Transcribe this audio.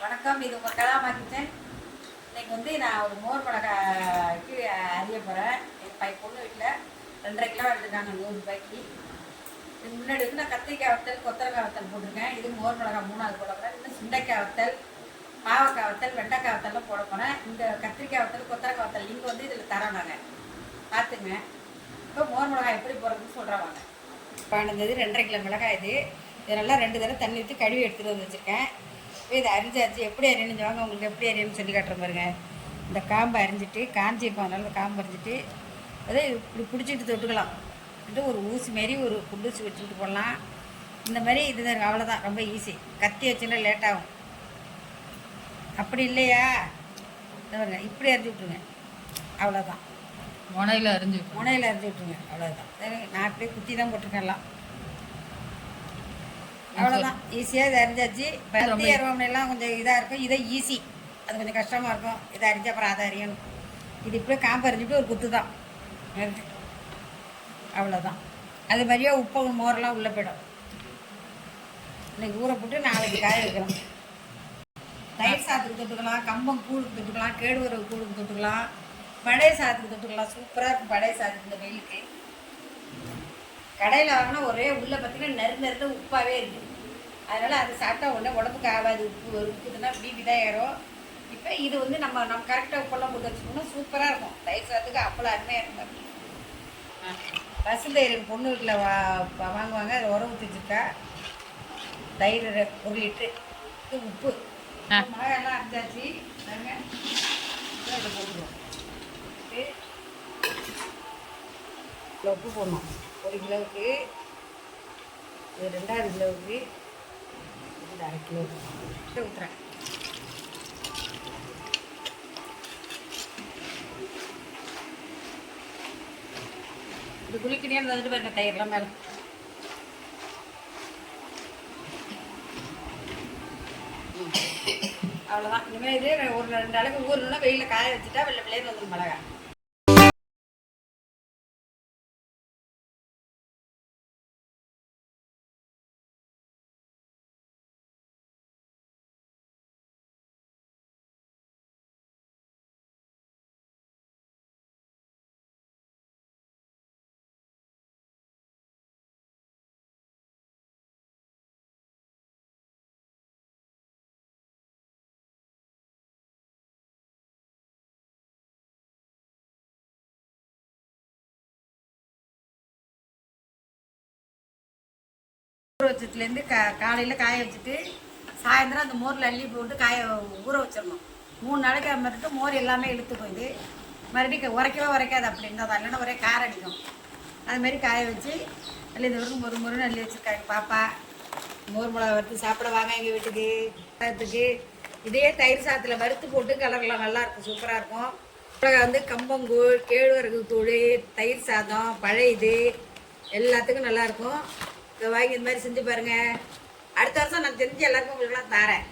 வணக்கம், இது உங்கள் கலாமா கிச்சன். இன்னைக்கு வந்து நான் ஒரு மோர் மிளகாய்க்கு அறிய போகிறேன். என் பொண்ணு வீட்டில் 2.5 கிலோ எடுத்துருக்காங்க 100 ரூபாய்க்கு. இதுக்கு முன்னாடி வந்து நான் கத்திரிக்காய் வத்தல், கொத்தரக்காய் வத்தல் போட்டிருக்கேன். இது மோர் மிளகாய் 3ஆவது போட போகிறேன். இன்னும் சுண்டைக்காய் வத்தல், பாவக்காய் வத்தல், வெண்டைக்காய் வத்தல்லாம் போட போகிறேன். இந்த கத்திரிக்காய் வத்தல், கொத்தரக்காய் வத்தல் லிங்க் வந்து இதில் தரோம். நாங்கள் பார்த்துங்க. இப்போ மோர் மிளகாய் எப்படி போடுறதுன்னு சொல்கிறவாங்க. இப்போ அணுந்தது 2.5 கிலோ மிளகாய். இது நல்லா 2 தடவை தண்ணி ஊற்றி கழுவி எடுத்துகிட்டு வந்து வச்சுருக்கேன். இதை அரிஞ்சாச்சு. எப்படி அறியணும்னு வாங்க, உங்களுக்கு எப்படி அறியணும்னு சொல்லி காட்டுற பாருங்க. இந்த காம்பை அரிஞ்சிட்டு காஞ்சி இருப்பாங்கனால இந்த காம்பை அரிஞ்சிட்டு அதே இப்படி பிடிச்சிட்டு தொட்டுக்கலாம். ஒரு ஊசி மாரி ஒரு குண்டூசி வச்சுக்கிட்டு போடலாம். இந்த மாதிரி இது அவ்வளோதான், ரொம்ப ஈஸி. கத்தி வச்சுன்னா லேட்டாகும். அப்படி இல்லையா, இப்படி அரிஞ்சு விட்ருங்க, அவ்வளோதான். முனையில் அரிஞ்சு விட்ருங்க, அவ்வளோதான். நான் அப்படியே குத்தி தான் போட்டிருக்கேன்லாம். அவ்வளோதான், ஈஸியாக இதை அரிஞ்சாச்சு. பருத்தி அருவாமனைலாம் கொஞ்சம் இதாக இருக்கும், இதை ஈஸி. அது கொஞ்சம் கஷ்டமாக இருக்கும். இதை அரிஞ்சு அப்புறம் அதை அறியணும். இது இப்படியே காம்பு அரிஞ்சிட்டு ஒரு குத்து தான், அவ்வளோதான். அது மாதிரியே உப்பு மோரெல்லாம் உள்ளே போயிடும். இன்னைக்கு ஊற போட்டு நாளைக்கு காய வைக்கலாம். தயிர் சாதத்துக்கு தொட்டுக்கலாம், கம்பம் கூழுக்கு தொட்டுக்கலாம், கேடுவரவு கூழுக்கு தொட்டுக்கலாம், பழைய சாதத்துக்கு தொட்டுக்கலாம். சூப்பராக இருக்கும் பழைய சாதத்துக்கு. இந்த வெயிலுக்கு கடையில் வாங்கினா ஒரே உள்ளே பார்த்தீங்கன்னா நெருந்த உப்பாகவே இருக்குது. அதனால் அது சாப்பிட்டா உடனே உடம்புக்கு ஆகாது. உப்பு இருக்குதுன்னா பிபி தான் ஏறும். இப்போ இது வந்து நம்ம கரெக்டாக உப்பெல்லாம் போட்டு வச்சுக்கோன்னா சூப்பராக இருக்கும். தயிர் சாதத்துக்கு அவ்வளோ அருமையாக இருக்கும். பசு தயிர் பொண்ணு வீட்டில் வாங்குவாங்க. அதை உரம் ஊற்றி வச்சுருக்கா. தயிர் 1 லிட்ரு. இது உப்பு மிளகாயெல்லாம் அரைச்சாச்சு. நாங்கள் இதை போட்டுருவோம். உப்பு போடணும். 1 கிலோவுக்கு, இது 2வது கிலோவுக்கு, இது 1/2 கிலோ ஊற்றுறேன். இது குளிக்கினே வந்துட்டு பாருங்க, தயிர்லாம் மேலே. அவ்வளோதான். இனிமேல் இது ஒரு 2 அளவுக்கு ஊறணும்னா வெயிலில் காய வச்சுட்டா வெள்ளை வெள்ளையன்னு வந்துடும் மிளகாய். ஊற வச்சதுலேருந்து காலையில் காய வச்சுட்டு சாயந்தரம் அந்த மோரில் அள்ளி போட்டு ஊற வச்சிடணும். 3 நாளைக்கு அது மாதிரிட்டு மோர் எல்லாமே இழுத்து போயிது. மறுபடியும் உரைக்காது. அப்படி இருந்தால் இல்லைன்னா ஒரே காரம் அடிக்கும். அதுமாரி காய வச்சு அள்ளி இந்த வரைக்கும் முருன்னு அள்ளி வச்சுருக்காங்க பாப்பா. மோர் மிளகா வறுத்து சாப்பிட வாங்க எங்கள் வீட்டுக்கு. இதே தயிர் சாதத்தில் வறுத்து போட்டு கலர்லாம் நல்லாயிருக்கும், சூப்பராக இருக்கும். மிளகா வந்து கம்பங்கூழ், கேழ்வரகு தூள், தயிர் சாதம், பழையது எல்லாத்துக்கும் நல்லாயிருக்கும். இதை வாங்கி இந்த மாதிரி செஞ்சு பாருங்கள். அடுத்த வருஷம் நான் தெரிஞ்சு எல்லாருக்கும் உங்களுக்குலாம் தரேன்.